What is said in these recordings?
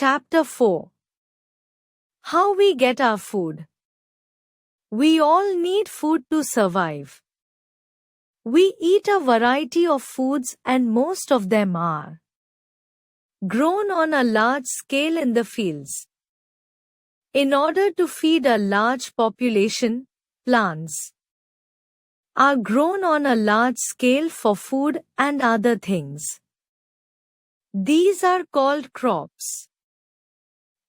Chapter 4. How we get our food. We all need food to survive. We eat a variety of foods and most of them are grown on a large scale in the fields. In order to feed a large population, plants are grown on a large scale for food and other things. These are called crops.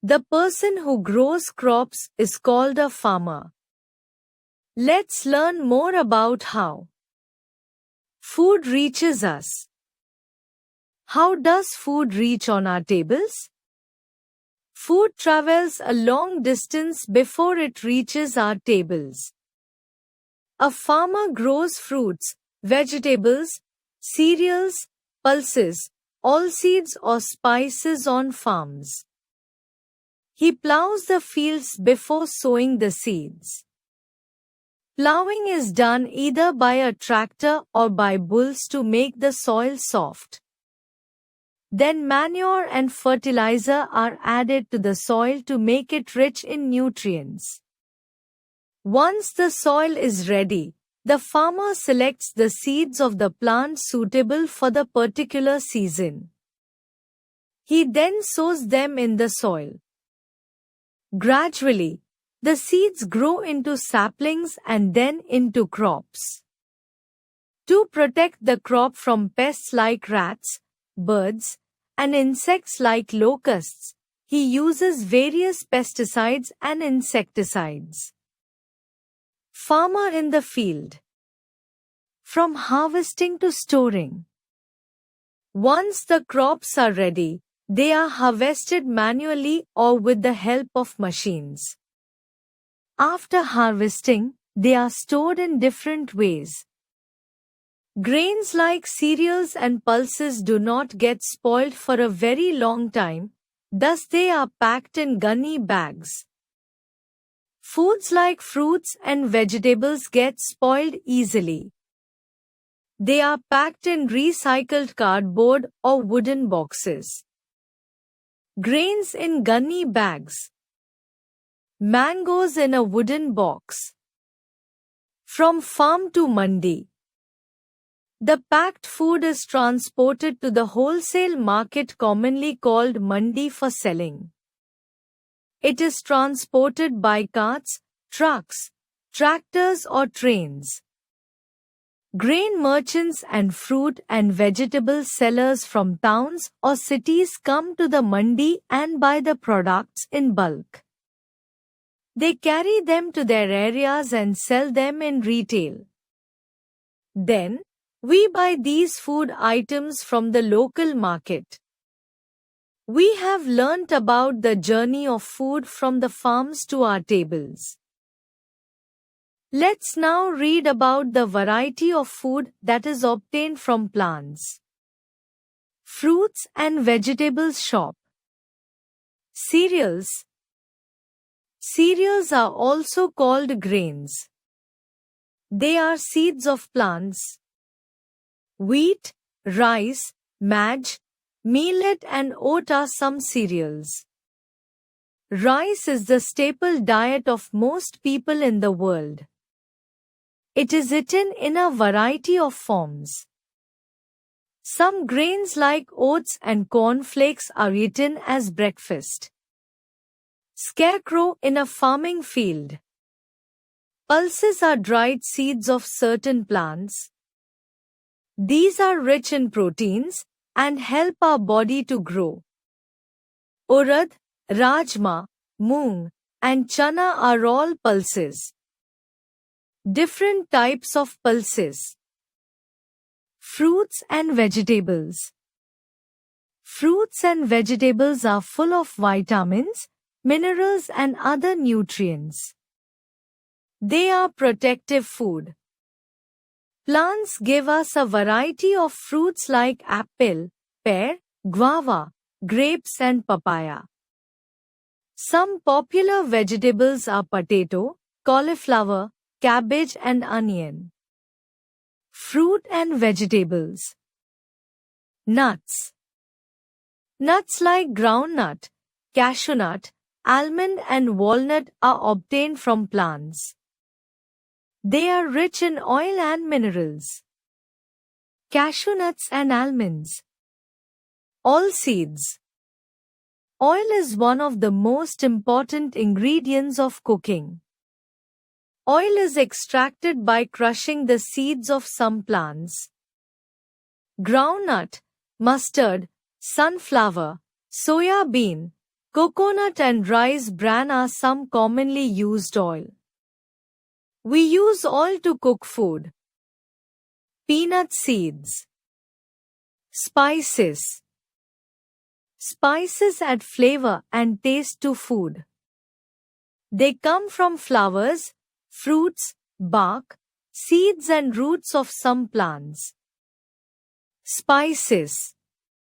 The person who grows crops is called a farmer. Let's learn more about how food reaches us. How does food reach on our tables? Food travels a long distance before it reaches our tables. A farmer grows fruits, vegetables, cereals, pulses, oilseeds or spices on farms. He plows the fields before sowing the seeds. Plowing is done either by a tractor or by bulls to make the soil soft. Then manure and fertilizer are added to the soil to make it rich in nutrients. Once the soil is ready, the farmer selects the seeds of the plant suitable for the particular season. He then sows them in the soil. Gradually, the seeds grow into saplings and then into crops. To protect the crop from pests like rats, birds, and insects like locusts, he uses various pesticides and insecticides. Farmer in the field. From harvesting to storing. Once the crops are ready, they are harvested manually or with the help of machines. After harvesting, they are stored in different ways. Grains like cereals and pulses do not get spoiled for a very long time, thus they are packed in gunny bags. Foods like fruits and vegetables get spoiled easily. They are packed in recycled cardboard or wooden boxes. Grains in gunny bags. Mangoes in a wooden box. From farm to mandi. The packed food is transported to the wholesale market commonly called mandi for selling. It is transported by carts, trucks, tractors or trains. Grain merchants and fruit and vegetable sellers from towns or cities come to the mandi and buy the products in bulk. They carry them to their areas and sell them in retail. Then, we buy these food items from the local market. We have learnt about the journey of food from the farms to our tables. Let's now read about the variety of food that is obtained from plants. Fruits and vegetables shop. Cereals. Cereals are also called grains. They are seeds of plants. Wheat, rice, maize, millet and oat are some cereals. Rice is the staple diet of most people in the world. It is eaten in a variety of forms. Some grains like oats and cornflakes are eaten as breakfast. Scarecrow in a farming field. Pulses are dried seeds of certain plants. These are rich in proteins and help our body to grow. Urad, rajma, moong, and chana are all pulses. Different types of pulses. Fruits and vegetables. Fruits and vegetables are full of vitamins, minerals and other nutrients. They are protective food. Plants give us a variety of fruits like apple, pear, guava, grapes and papaya. Some popular vegetables are potato, cauliflower, cabbage and onion. Fruit and vegetables. Nuts. Nuts like groundnut, cashew nut, almond and walnut are obtained from plants. They are rich in oil and minerals. Cashew nuts and almonds. All seeds. Oil is one of the most important ingredients of cooking. Oil is extracted by crushing the seeds of some plants. Groundnut, mustard, sunflower, soya bean, coconut and rice bran are some commonly used oil. We use oil to cook food. Peanut seeds. Spices. Spices add flavor and taste to food. They come from flowers, fruits, bark, seeds and roots of some plants. Spices.